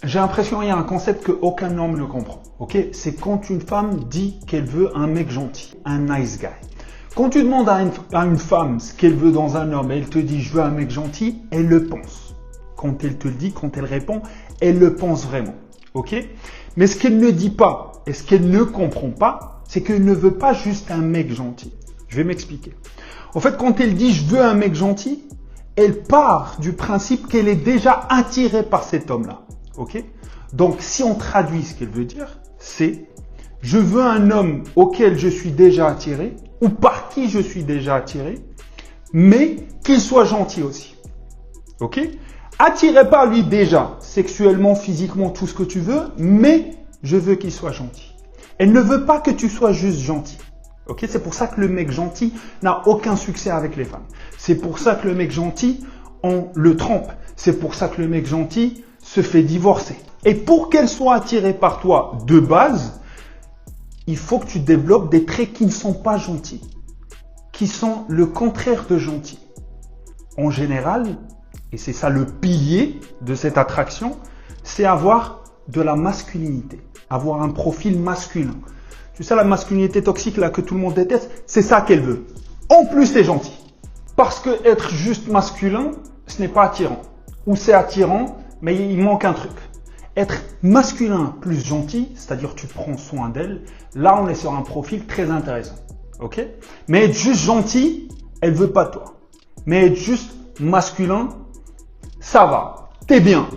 J'ai l'impression qu'il y a un concept qu'aucun homme ne comprend. Ok, c'est quand une femme dit qu'elle veut un mec gentil, un nice guy. Quand tu demandes à une femme ce qu'elle veut dans un homme, elle te dit je veux un mec gentil, elle le pense. Quand elle te le dit, quand elle répond, elle le pense vraiment. Ok? Mais ce qu'elle ne dit pas et ce qu'elle ne comprend pas, c'est qu'elle ne veut pas juste un mec gentil. Je vais m'expliquer. En fait, quand elle dit je veux un mec gentil, elle part du principe qu'elle est déjà attirée par cet homme-là. Ok? Donc, si on traduit ce qu'elle veut dire, c'est je veux un homme auquel je suis déjà attiré ou par qui je suis déjà attiré, mais qu'il soit gentil aussi. Ok? Attiré par lui déjà, sexuellement, physiquement, tout ce que tu veux, mais je veux qu'il soit gentil. Elle ne veut pas que tu sois juste gentil. Ok? C'est pour ça que le mec gentil n'a aucun succès avec les femmes. C'est pour ça que le mec gentil, on le trompe. C'est pour ça que le mec gentil se fait divorcer. Et pour qu'elle soit attirée par toi de base, il faut que tu développes des traits qui ne sont pas gentils, qui sont le contraire de gentils. En général, et c'est ça le pilier de cette attraction, c'est avoir de la masculinité, avoir un profil masculin. Tu sais, la masculinité toxique là que tout le monde déteste, c'est ça qu'elle veut. En plus, c'est gentil. Parce que être juste masculin, ce n'est pas attirant. Ou c'est attirant, mais il manque un truc. Être masculin plus gentil, c'est-à-dire tu prends soin d'elle, là on est sur un profil très intéressant. Ok? Mais être juste gentil, elle veut pas de toi. Mais être juste masculin, ça va. T'es bien.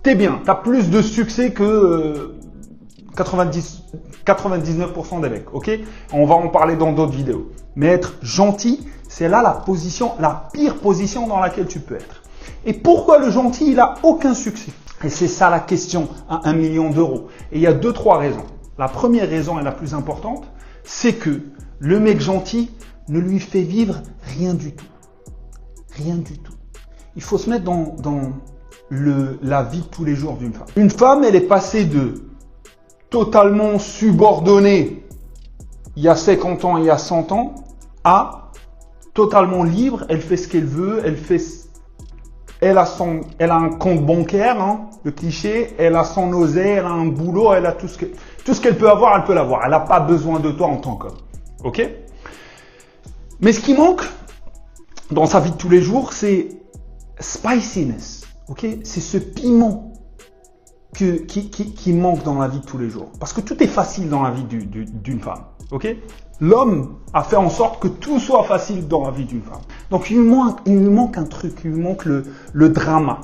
T'es bien. T'as plus de succès que 99% des mecs. Ok? On va en parler dans d'autres vidéos. Mais être gentil, c'est là la pire position dans laquelle tu peux être. Et pourquoi le gentil, il a aucun succès? Et c'est ça la question à 1 million d'euros. Et il y a 2-3 raisons. La première raison et la plus importante, c'est que le mec gentil ne lui fait vivre rien du tout. Rien du tout. Il faut se mettre dans la vie de tous les jours d'une femme. Une femme, elle est passée de totalement subordonnée il y a 50 ans, il y a 100 ans, à totalement libre, elle fait ce qu'elle veut, elle a un compte bancaire, hein, le cliché, elle a son oseille, elle a un boulot, elle a tout ce qu'elle peut avoir, elle peut l'avoir. Elle n'a pas besoin de toi en tant qu'homme. Ok? Mais ce qui manque dans sa vie de tous les jours, c'est spiciness. Ok? C'est ce piment qui manque dans la vie de tous les jours. Parce que tout est facile dans la vie d'une femme. Ok? L'homme a fait en sorte que tout soit facile dans la vie d'une femme. Donc il lui manque un truc, il lui manque le drama.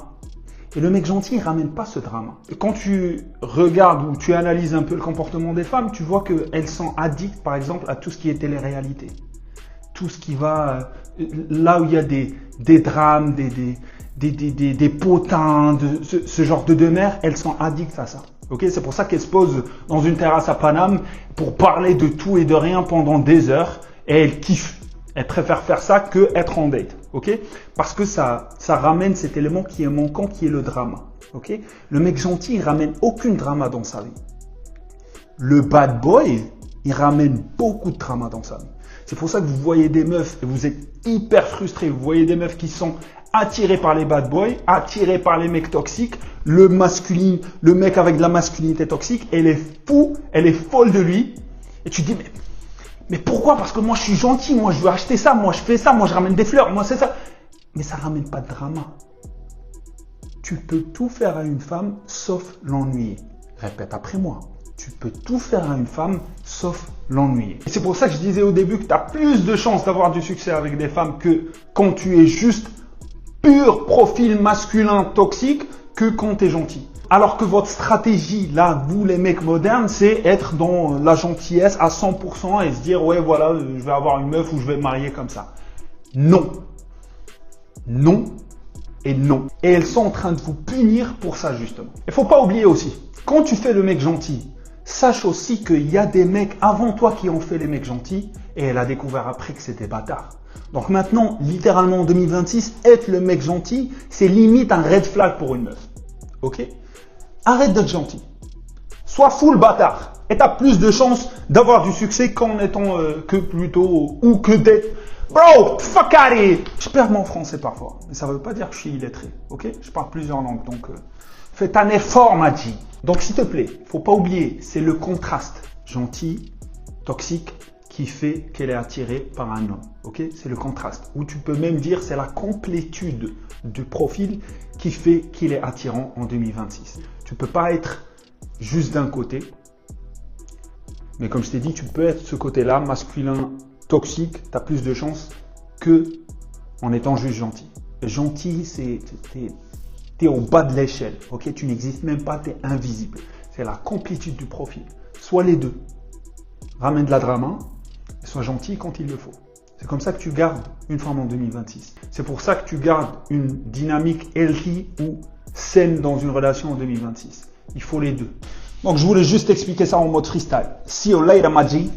Et le mec gentil, il ramène pas ce drama. Et quand tu regardes ou tu analyses un peu le comportement des femmes, tu vois qu'elles sont addictes, par exemple, à tout ce qui est télé-réalité. Tout ce qui va là où il y a des drames, des potins, ce genre de demeure, elles sont addictes à ça. Okay, c'est pour ça qu'elle se pose dans une terrasse à Paname pour parler de tout et de rien pendant des heures et elle kiffe. Elle préfère faire ça que être en date. Okay, parce que ça ramène cet élément qui est manquant, qui est le drama. Okay, le mec gentil, il ramène aucune drama dans sa vie. Le bad boy, il ramène beaucoup de drama dans sa vie. C'est pour ça que vous voyez des meufs et vous êtes hyper frustrés. Vous voyez des meufs qui sont attirées par les bad boys, attirées par les mecs toxiques, le mec avec de la masculinité toxique, elle est fou, elle est folle de lui. Et tu te dis, mais pourquoi? Parce que moi je suis gentil, moi je veux acheter ça, moi je fais ça, moi je ramène des fleurs, moi c'est ça. Mais ça ramène pas de drama. Tu peux tout faire à une femme sauf l'ennuyer. Répète après moi. Tu peux tout faire à une femme sauf l'ennuyer. Et c'est pour ça que je disais au début que tu as plus de chances d'avoir du succès avec des femmes que quand tu es juste pur profil masculin toxique que quand tu es gentil. Alors que votre stratégie, là, vous les mecs modernes, c'est être dans la gentillesse à 100% et se dire, ouais, voilà, je vais avoir une meuf ou je vais me marier comme ça. Non. Non et non. Et elles sont en train de vous punir pour ça, justement. Il faut pas oublier aussi, quand tu fais le mec gentil, sache aussi qu'il y a des mecs avant toi qui ont fait les mecs gentils et elle a découvert après que c'était bâtard. Donc maintenant, littéralement en 2026, être le mec gentil, c'est limite un red flag pour une meuf. Ok? Arrête d'être gentil. Sois full bâtard. Et tu as plus de chances d'avoir du succès qu'en étant que plutôt ou que d'être bro, fuck out of here. Je perds mon français parfois, mais ça ne veut pas dire que je suis illettré. Ok? Je parle plusieurs langues, donc Faites un effort, Maji. Donc, s'il te plaît, faut pas oublier, c'est le contraste gentil, toxique, qui fait qu'elle est attirée par un homme. Ok? C'est le contraste. Ou tu peux même dire c'est la complétude du profil qui fait qu'il est attirant en 2026. Tu peux pas être juste d'un côté. Mais comme je t'ai dit, tu peux être ce côté-là, masculin, toxique. Tu as plus de chances que en étant juste gentil. Et gentil, t'es au bas de l'échelle. Ok? Tu n'existes même pas, tu es invisible. C'est la complétude du profil. Soit les deux. Ramène de la drama. Sois gentil quand il le faut. C'est comme ça que tu gardes une femme en 2026. C'est pour ça que tu gardes une dynamique healthy ou saine dans une relation en 2026. Il faut les deux. Donc, je voulais juste expliquer ça en mode freestyle. See you later, Maji.